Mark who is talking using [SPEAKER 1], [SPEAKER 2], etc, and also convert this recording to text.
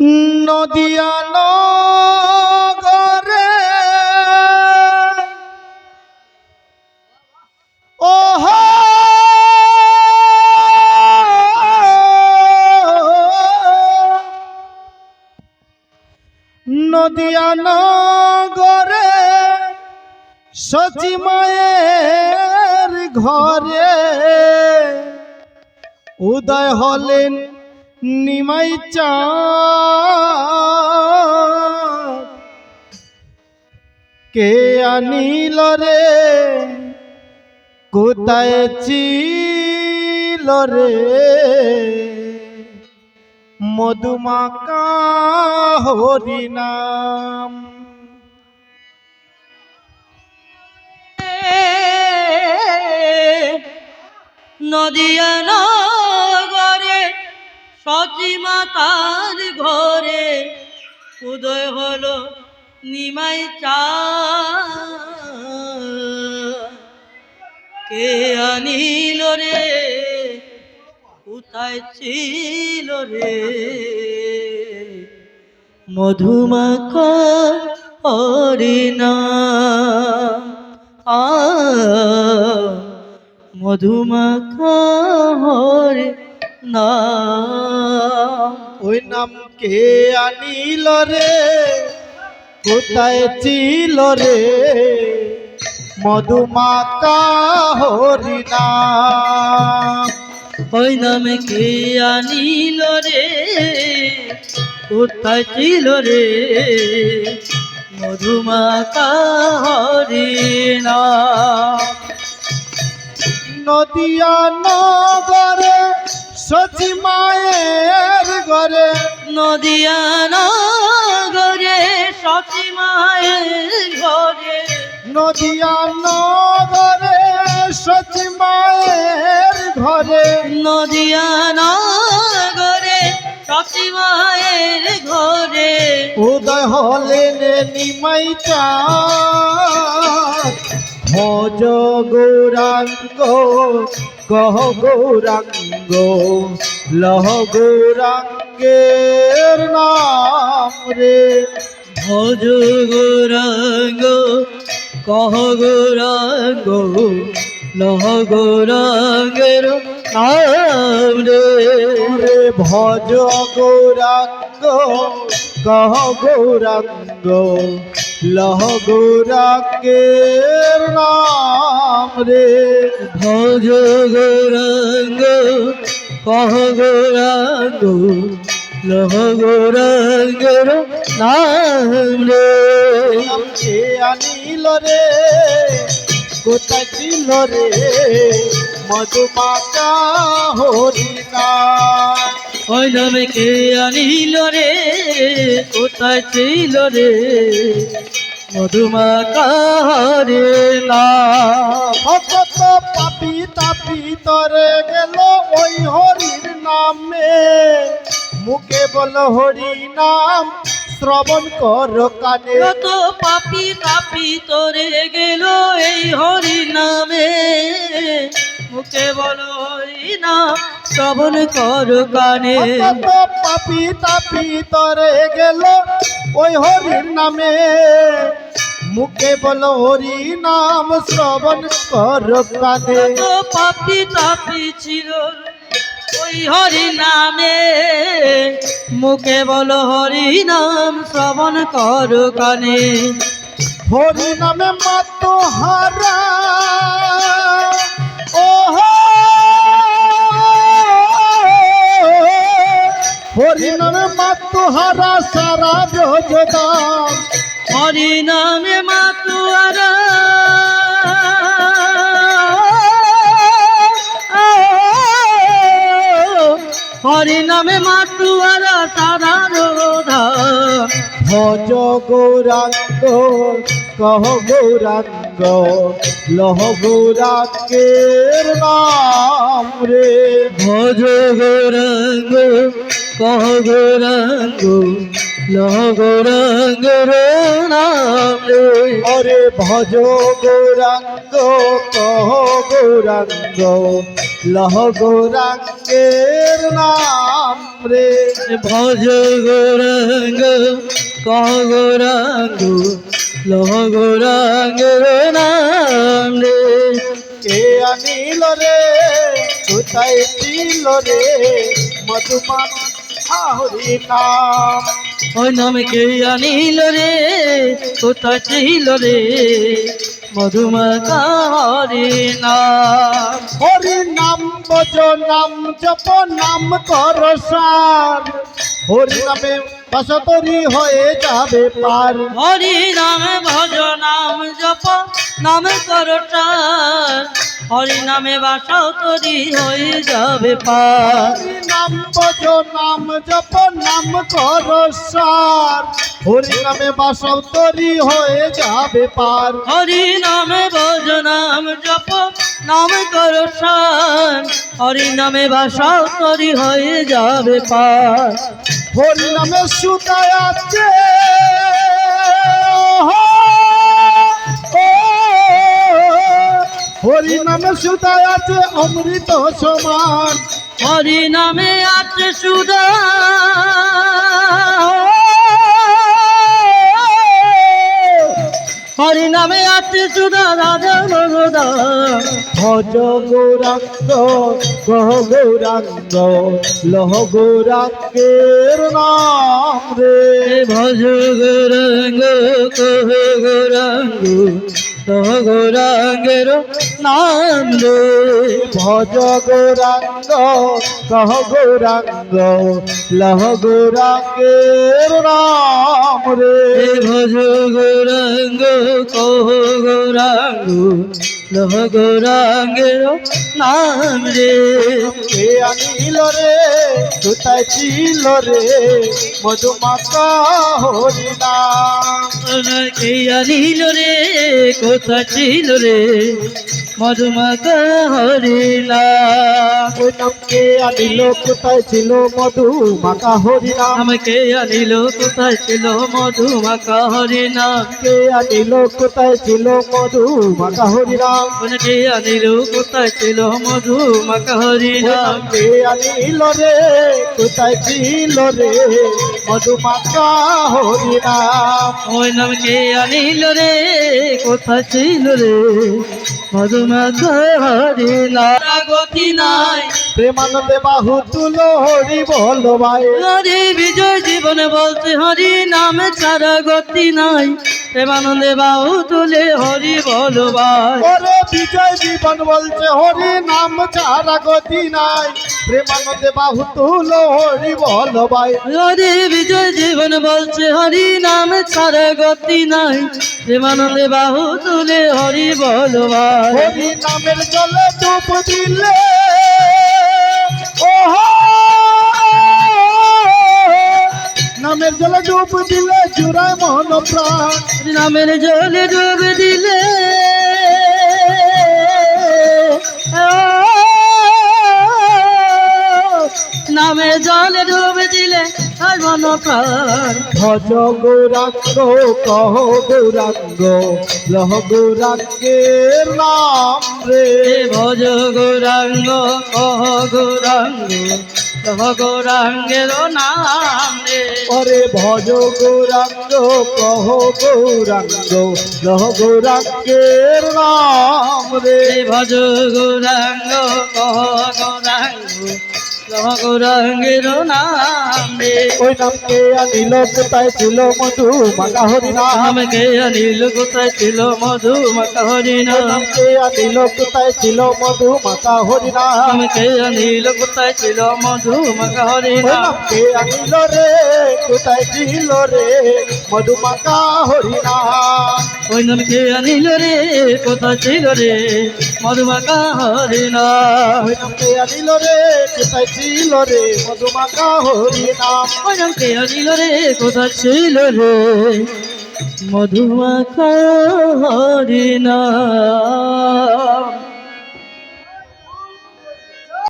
[SPEAKER 1] নদিয়া নগরে ওহ নদিয়া নগরে সচি মায়ের ঘরে উদয় হলেন নিমাই চাঁদ। কে আনিল রে কোথায় ছিল রে মধুমাকা হরিনাম।
[SPEAKER 2] নদিয়া নগরে সচি মাতার ঘরে উদয় হলো নিমাই চাঁদ। কে আনিল রে কোথায় ছিল রে মধুমাকা হরিনাম। মধুমাখা হরিনাম।
[SPEAKER 1] ওই নাম কে আনিল রে কোথায় ছিল রে মধুমাকা হরিনাম।
[SPEAKER 2] ওই নামে কে আনিল রে কোথায় ছিল রে মধুমাখা হরিনাম।
[SPEAKER 1] নদিয়া নগরে সচি মায়ের ঘরে
[SPEAKER 2] নদিয়া নগরে সচি মায়ের ঘরে
[SPEAKER 1] নদিয়া নগরে সচি মায়ের ঘরে
[SPEAKER 2] নদিয়া নগরে সচি মায়ের ঘরে
[SPEAKER 1] উদয় হলেন নিমাই চাঁদ। ভজ গৌরাঙ্গ কহ গৌরাঙ্গ লহ গৌরাঙ্গের নাম রে।
[SPEAKER 2] ভজ গৌরাঙ্গ কহ গৌরাঙ্গ লহ গৌরাঙ্গের নাম রে।
[SPEAKER 1] ভজ গৌরাঙ্গ কহ গৌরাঙ্গ লহ গৌরাঙ্গের নাম রে।
[SPEAKER 2] ভজ গৌরাঙ্গ কহ গৌরাঙ্গ লহ গৌরাঙ্গের নাম রে।
[SPEAKER 1] কে আনিল রে কোথায় ছিল রে মধুমাকা হরিনাম।
[SPEAKER 2] ওই নামে কে আনিল রে কোথায় ছিল রে মধুমাখা হরিনাম।
[SPEAKER 1] ভক্ত পাপি তাপি তরে গেল ওই হরির নামে মুখে বল হরি নাম শ্রবণ কর কানে।
[SPEAKER 2] কত পাপি তাপি তোরে গেল এই হরি নামে মুখে বলো হরি নাম শ্রবণ কর কানে।
[SPEAKER 1] কত পাপি তাপি তরে গেল ওই হরির নামে মুখে বল হরি নাম শ্রবণ কর কানে।
[SPEAKER 2] কত পাপি তাপি ছিল ওই হরি নামে মুখে বলো হরি নাম শ্রবণ কর কানে।
[SPEAKER 1] হরি নামে মাত হারা ওহ হরি নামে মাত হারা সারা যোগদান।
[SPEAKER 2] হরি নামে মাতুয়ারা হরি নামে মাতুয়ারা সারা রোধাম।
[SPEAKER 1] ভজ গৌরাঙ্গ কহ গৌরাঙ্গ লহ গৌরাঙ্গের নাম রে।
[SPEAKER 2] ভজ গৌরাঙ্গ কহ গৌরাঙ্গ লহ গৌরাঙ্গের নাম রে।
[SPEAKER 1] ওরে ভজ গৌরাঙ্গ কহ গৌরাঙ্গ লহ গৌরাঙ্গের নাম রে।
[SPEAKER 2] ভজ গৌরাঙ্গ কহ গৌরাঙ্গ লহ গৌরাঙ্গের নাম রে।
[SPEAKER 1] কে আনিল রে কোথায় ছিল রে মধুমাখা হরি নাম।
[SPEAKER 2] ওই নাম কে আনিল রে কোথা ছিল রে মধুমাখা হরি নাম।
[SPEAKER 1] হরি নাম বজ নাম জপ নাম কর সার, হরি নামে বাসতরি হয়ে যাবে পার।
[SPEAKER 2] হরি নাম ভজ নাম জপ নাম করটার, হরি নামে বাসাও তরি হয়ে যাবে পার।
[SPEAKER 1] হরি নাম বজ নাম জপ নাম কর সার, হরি নামে বাসতরি হয়ে যাবে পার।
[SPEAKER 2] হরি নামে ভজ নাম জপ নাম করটার, হরি নামে বাসাও তরি হয়ে যাবে পার।
[SPEAKER 1] হরি নামে সুতায় আছে হরি নামে সুতায় আছে অমৃত সমান।
[SPEAKER 2] হরি নামে আছে সুধা, হরি নামে আছে সুধা রাধা ভগদা।
[SPEAKER 1] ভজ গৌরাঙ্গ কহ গৌরাঙ্গ লহ গৌরাঙ্গের নাম রে।
[SPEAKER 2] ভজ গৌরাঙ্গ কহ গৌরাঙ্গ লহ গৌরাঙ্গের নাম রে।
[SPEAKER 1] ভজ গৌরাঙ্গ কহ গৌরাঙ্গ লহ গৌরাঙ্গের নাম রে।
[SPEAKER 2] ভজ গৌরাঙ্গ কহ গৌরাঙ্গ লহ গৌরাঙ্গের নাম রে।
[SPEAKER 1] কে আনিল রে কোথায় ছিল রে মধুমাখা হরি নাম।
[SPEAKER 2] কে আনিল রে কোথা ছিল রে মধুমাখা হরি নাম।
[SPEAKER 1] ওই নাম কে আনিল কোথায় ছিল মধুমাখা হরি নাম।
[SPEAKER 2] আমাকে আনিল কোথায় ছিল মধুমাখা হরি নাম।
[SPEAKER 1] কে আনিল কোথায় ছিল মধুমাখা হরি নাম।
[SPEAKER 2] কে আনিল কোথায় ছিল মধুমাখা হরি
[SPEAKER 1] ওই
[SPEAKER 2] নাম।
[SPEAKER 1] নাম কে আনিল রে কোথায় ছিল রে মধুমাখা হরি নাম।
[SPEAKER 2] ওই নাম কে আনিল রে কোথায় ছিল রে মধুমাখা হরি নাম। গতি নাই
[SPEAKER 1] প্রেমানন্দে বাহু তুলো হরি বল ভাই।
[SPEAKER 2] হরি বিজয় জীবনে বলতে হরি নাম ছাড়া গতি নাই, প্রেমানন্দে বাহু তুলে হরি বল ভাই।
[SPEAKER 1] ওরে বিজয় জীবন বলছে হরি নাম ছাড়া গতি নাই, প্রেমানন্দে বাহু তুলো হরি বল ভাই।
[SPEAKER 2] হরি বিজয় জীবন বলছে হরি নাম ছাড়া গতি নাই, প্রেমানন্দে বাহু তুলে হরি বল ভাই।
[SPEAKER 1] হরি নামের জলে ডুব দিলে ওহো নামের জলে ডুব দিলে জুড়ায় মন প্রাণ।
[SPEAKER 2] নামের জলে ডুবে দিলে নামের জলে ডুবে দিলে আর মন প্রাণ।
[SPEAKER 1] ভজ গৌরাঙ্গ কহ গৌরাঙ্গ লহ গৌরাঙ্গের নাম রে।
[SPEAKER 2] ভজ গৌরাঙ্গ কহ গৌরাঙ্গ লহ গৌরাঙ্গের নাম রে।
[SPEAKER 1] ওরে ভজ গৌরাঙ্গ কহ গৌরাঙ্গ লহ গৌরাঙ্গের নাম রে।
[SPEAKER 2] ভজ গৌরাঙ্গ কহ গৌরাঙ্গ লহ গৌরাঙ্গের নাম রে।
[SPEAKER 1] ওই নাম কে আনিল কোথায় ছিল মধুমাখা হরি নাম।
[SPEAKER 2] আমাকে আনিল কোথায় ছিল মধুমাখা হরি
[SPEAKER 1] ওই
[SPEAKER 2] নাম।
[SPEAKER 1] নাম কে আনিল কোথায় ছিল মধুমাখা হরি নাম।
[SPEAKER 2] আমাকে আনিল কোথায় ছিল মধুমাখা হরি
[SPEAKER 1] ওই
[SPEAKER 2] নাম।
[SPEAKER 1] নাম কে আনিল রে কোথায় ছিল রে মধুমাখা হরি নাম।
[SPEAKER 2] ওই নামকে আনিল রে কোথায় ছিল রে মধুমাখা হরি নাম।
[SPEAKER 1] ওই নাম কে আনিল রে কোথায় ছিল রে মধুমাখা হরি নাম।
[SPEAKER 2] ওই নামকে আনিল রে কোথায় ছিল রে মধুমাখা হরি নাম।